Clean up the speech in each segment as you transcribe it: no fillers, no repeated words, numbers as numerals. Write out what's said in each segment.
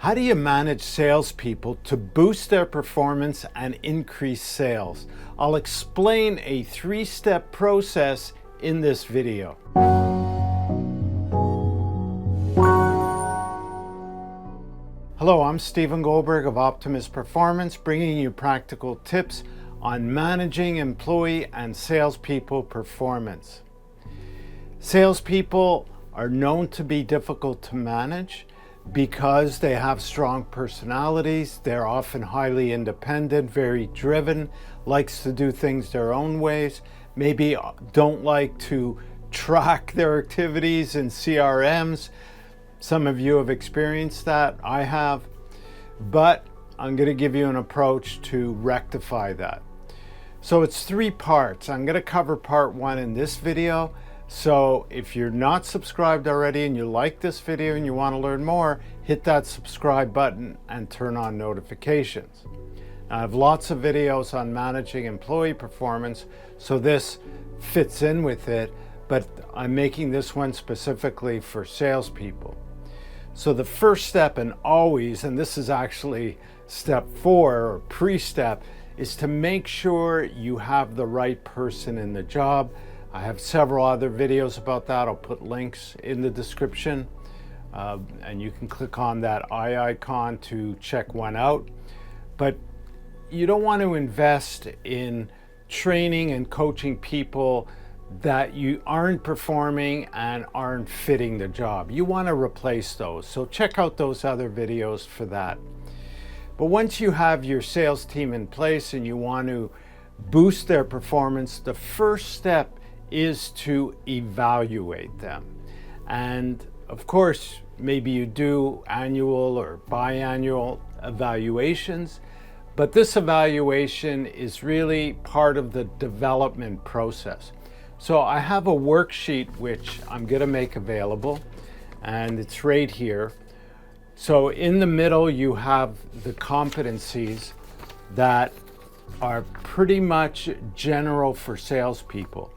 How do you manage salespeople to boost their performance and increase sales? I'll explain a 3-step process in this video. Hello, I'm Stephen Goldberg of Optimus Performance, bringing you practical tips on managing employee and salespeople performance. Salespeople are known to be difficult to manage because they have strong personalities. They're often highly independent, very driven, likes to do things their own ways, maybe don't like to track their activities in CRMs. Some of you have experienced that, I have, but I'm going to give you an approach to rectify that. So it's 3 parts. I'm going to cover part 1 in this video. So if you're not subscribed already and you like this video and you want to learn more, hit that subscribe button and turn on notifications. I have lots of videos on managing employee performance, so this fits in with it, but I'm making this one specifically for salespeople. So the first step, and this is actually step 4 or pre-step, is to make sure you have the right person in the job. I have several other videos about that. I'll put links in the description, and you can click on that eye icon to check one out. But you don't want to invest in training and coaching people that you aren't performing and aren't fitting the job. You want to replace those. So check out those other videos for that. But once you have your sales team in place and you want to boost their performance, the first step is to evaluate them. And of course, maybe you do annual or biannual evaluations, but this evaluation is really part of the development process. So I have a worksheet which I'm going to make available, and it's right here. So in the middle you have the competencies that are pretty much general for salespeople.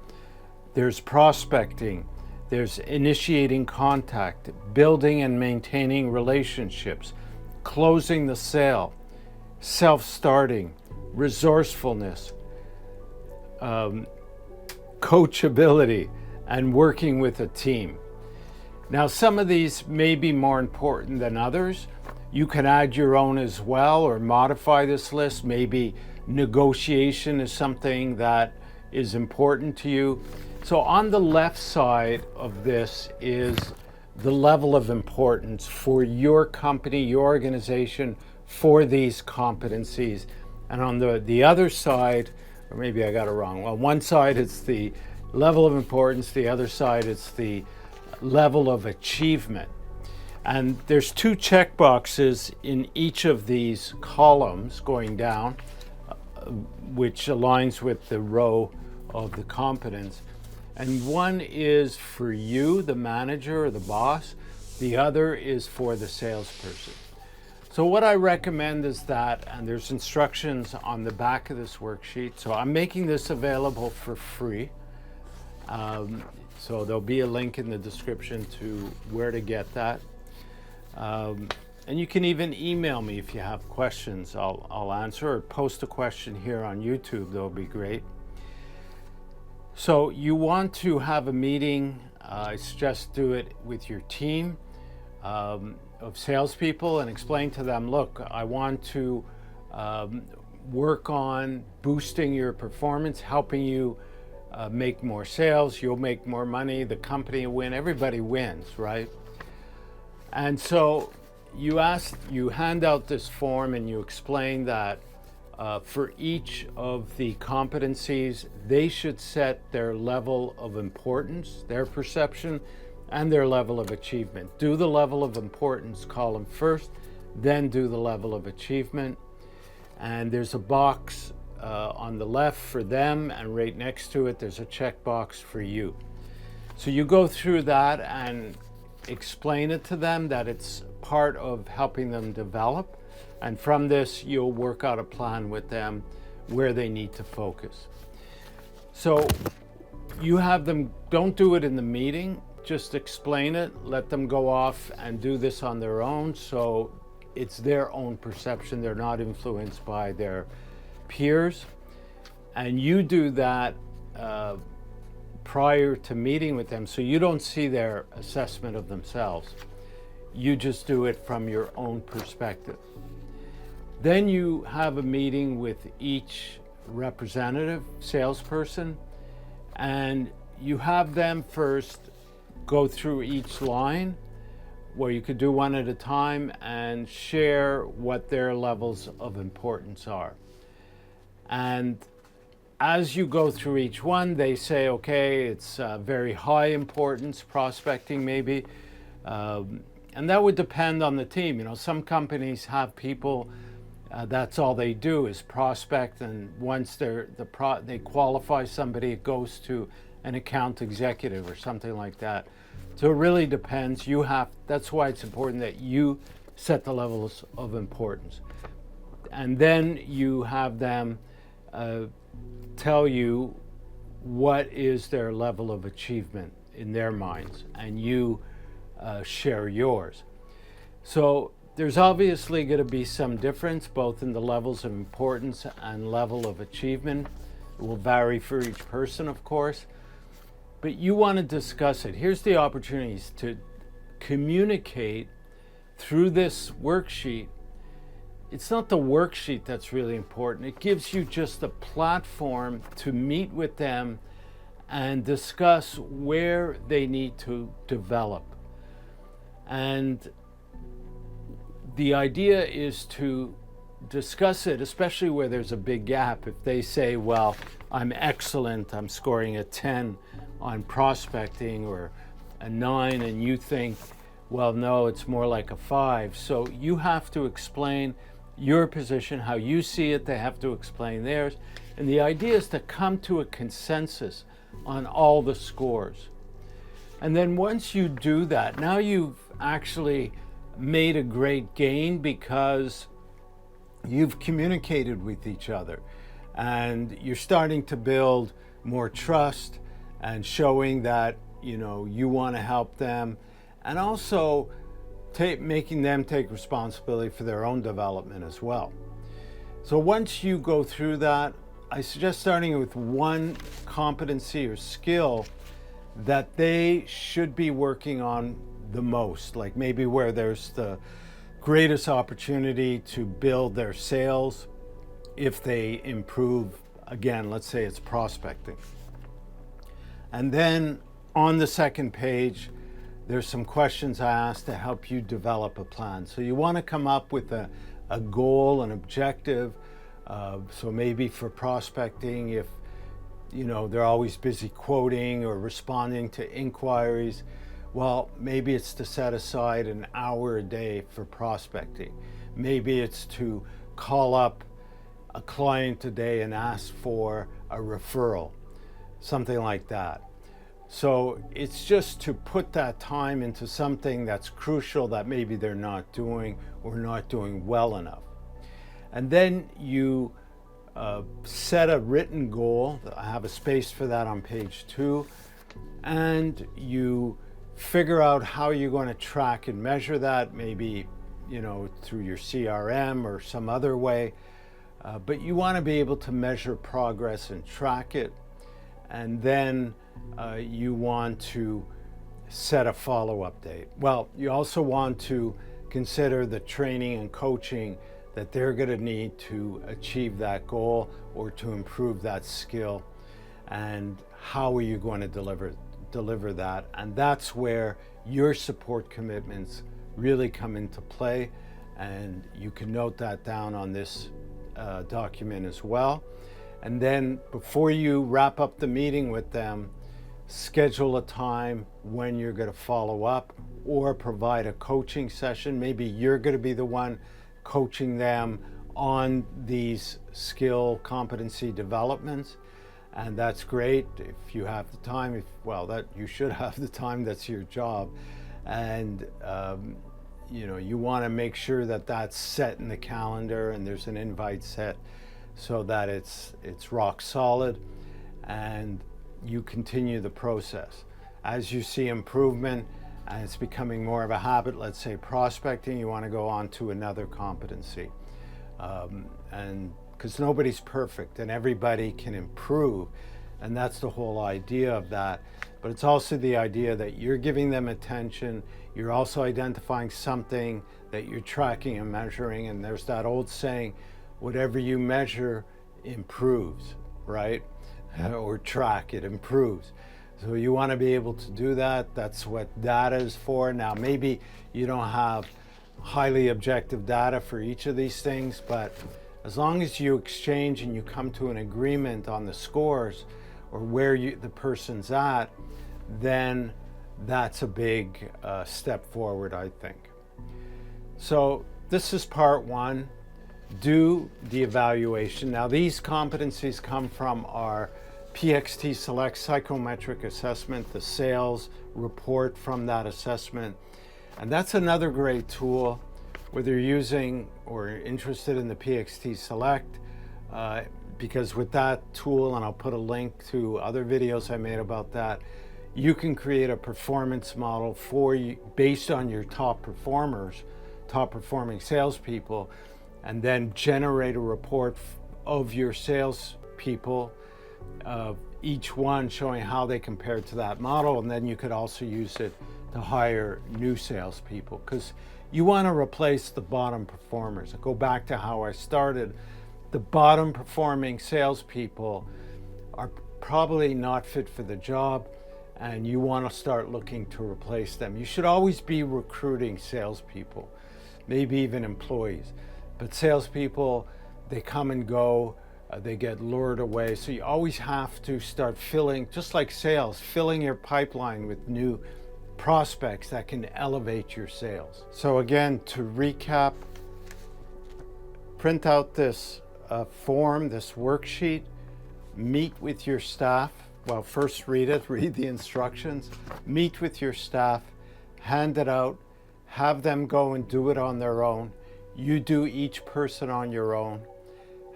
There's prospecting, there's initiating contact, building and maintaining relationships, closing the sale, self-starting, resourcefulness, coachability, and working with a team. Now, some of these may be more important than others. You can add your own as well or modify this list. Maybe negotiation is something that is important to you. So on the left side of this is the level of importance for your company, your organization, for these competencies. And on the other side, or maybe I got it wrong. On one side it's the level of importance, the other side it's the level of achievement. And there's 2 check boxes in each of these columns going down, which aligns with the row of the competence. And one is for you, the manager or the boss. The other is for the salesperson. So what I recommend is that, and there's instructions on the back of this worksheet. So I'm making this available for free. So there'll be a link in the description to where to get that. And you can even email me if you have questions. I'll answer, or post a question here on YouTube. That'll be great. So you want to have a meeting. I suggest do it with your team of salespeople and explain to them, look, I want to work on boosting your performance, helping you make more sales. You'll make more money, the company will win, everybody wins, right? And so you hand out this form and you explain that for each of the competencies, they should set their level of importance, their perception, and their level of achievement. Do the level of importance column first, then do the level of achievement. And there's a box on the left for them, and right next to it there's a checkbox for you. So you go through that and explain it to them that it's part of helping them develop, and from this you'll work out a plan with them where they need to focus. So you have them, don't do it in the meeting, just explain it, let them go off and do this on their own. So it's their own perception. They're not influenced by their peers. And you do that prior to meeting with them, so you don't see their assessment of themselves. You just do it from your own perspective. Then you have a meeting with each representative salesperson, and you have them first go through each line, where you could do one at a time, and share what their levels of importance are. And as you go through each one, they say, okay, it's very high importance, prospecting maybe. And that would depend on the team. You know, some companies have people, that's all they do is prospect, and once they qualify somebody, it goes to an account executive or something like that. So it really depends. That's why it's important that you set the levels of importance. And then you have them tell you what is their level of achievement in their minds, and you share yours. So there's obviously going to be some difference both in the levels of importance and level of achievement. It will vary for each person, of course, but you want to discuss it. Here's the opportunities to communicate through this worksheet. It's not the worksheet that's really important. It gives you just a platform to meet with them and discuss where they need to develop. And the idea is to discuss it, especially where there's a big gap. If they say, well, I'm excellent, I'm scoring a 10 on prospecting or a 9, and you think, well, no, it's more like a 5. So you have to explain your position, how you see it. They have to explain theirs. And the idea is to come to a consensus on all the scores. And then once you do that, now you've actually made a great gain because you've communicated with each other and you're starting to build more trust and showing that, you know, you want to help them, and also making them take responsibility for their own development as well. So once you go through that, I suggest starting with one competency or skill that they should be working on the most, like maybe where there's the greatest opportunity to build their sales if they improve. Again, let's say it's prospecting. And then on the second page, there's some questions I asked to help you develop a plan. So you want to come up with a goal, an objective. So maybe for prospecting, if you know they're always busy quoting or responding to inquiries, well, maybe it's to set aside an hour a day for prospecting. Maybe it's to call up a client a day and ask for a referral, something like that. So it's just to put that time into something that's crucial that maybe they're not doing or not doing well enough. And then you set a written goal. I have a space for that on page 2. And you figure out how you're going to track and measure that, maybe, you know, through your CRM or some other way. But you want to be able to measure progress and track it. And then you want to set a follow-up date. Well, you also want to consider the training and coaching that they're going to need to achieve that goal or to improve that skill, and how are you going to deliver that. And that's where your support commitments really come into play, and you can note that down on this document as well. And then before you wrap up the meeting with them, schedule a time when you're going to follow up or provide a coaching session. Maybe you're going to be the one coaching them on these skill competency developments, and that's great if you have the time. That you should have the time. That's your job, and you know, you want to make sure that that's set in the calendar and there's an invite set so that it's rock solid, and you continue the process. As you see improvement, and it's becoming more of a habit, let's say prospecting, you want to go on to another competency. And because nobody's perfect and everybody can improve, and that's the whole idea of that. But it's also the idea that you're giving them attention, you're also identifying something that you're tracking and measuring, and there's that old saying, whatever you measure improves, right? Or track, it improves. So you want to be able to do that. That's what data is for. Now, maybe you don't have highly objective data for each of these things, but as long as you exchange and you come to an agreement on the scores or where the person's at, then that's a big step forward, I think. So this is part one. Do the evaluation. Now, these competencies come from our PXT Select Psychometric Assessment, the sales report from that assessment. And that's another great tool, whether you're using or interested in the PXT Select, because with that tool, and I'll put a link to other videos I made about that, you can create a performance model for you based on your top performers, top performing salespeople, and then generate a report of your salespeople, each one showing how they compare to that model. And then you could also use it to hire new salespeople, because you want to replace the bottom performers. I go back to how I started. The bottom performing salespeople are probably not fit for the job, and you want to start looking to replace them. You should always be recruiting salespeople, maybe even employees. But salespeople, they come and go, they get lured away. So you always have to start filling, just like sales, filling your pipeline with new prospects that can elevate your sales. So again, to recap, print out this form, this worksheet, meet with your staff. Well, first read it, read the instructions, meet with your staff, hand it out, have them go and do it on their own. You do each person on your own.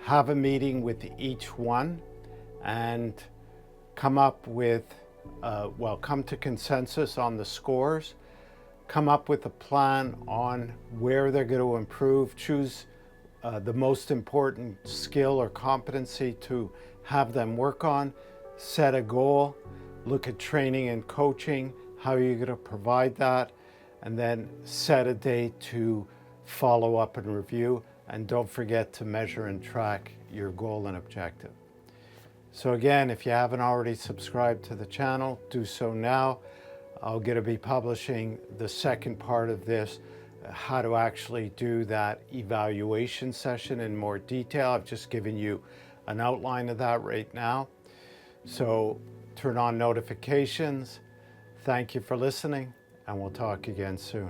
Have a meeting with each one and come up with, come to consensus on the scores, come up with a plan on where they're going to improve, choose the most important skill or competency to have them work on, set a goal, look at training and coaching, how you're going to provide that, and then set a date to follow up and review. And don't forget to measure and track your goal and objective. So again, if you haven't already subscribed to the channel, do so now. I'm going to be publishing the second part of this, how to actually do that evaluation session in more detail. I've just given you an outline of that right now. So turn on notifications. Thank you for listening, and we'll talk again soon.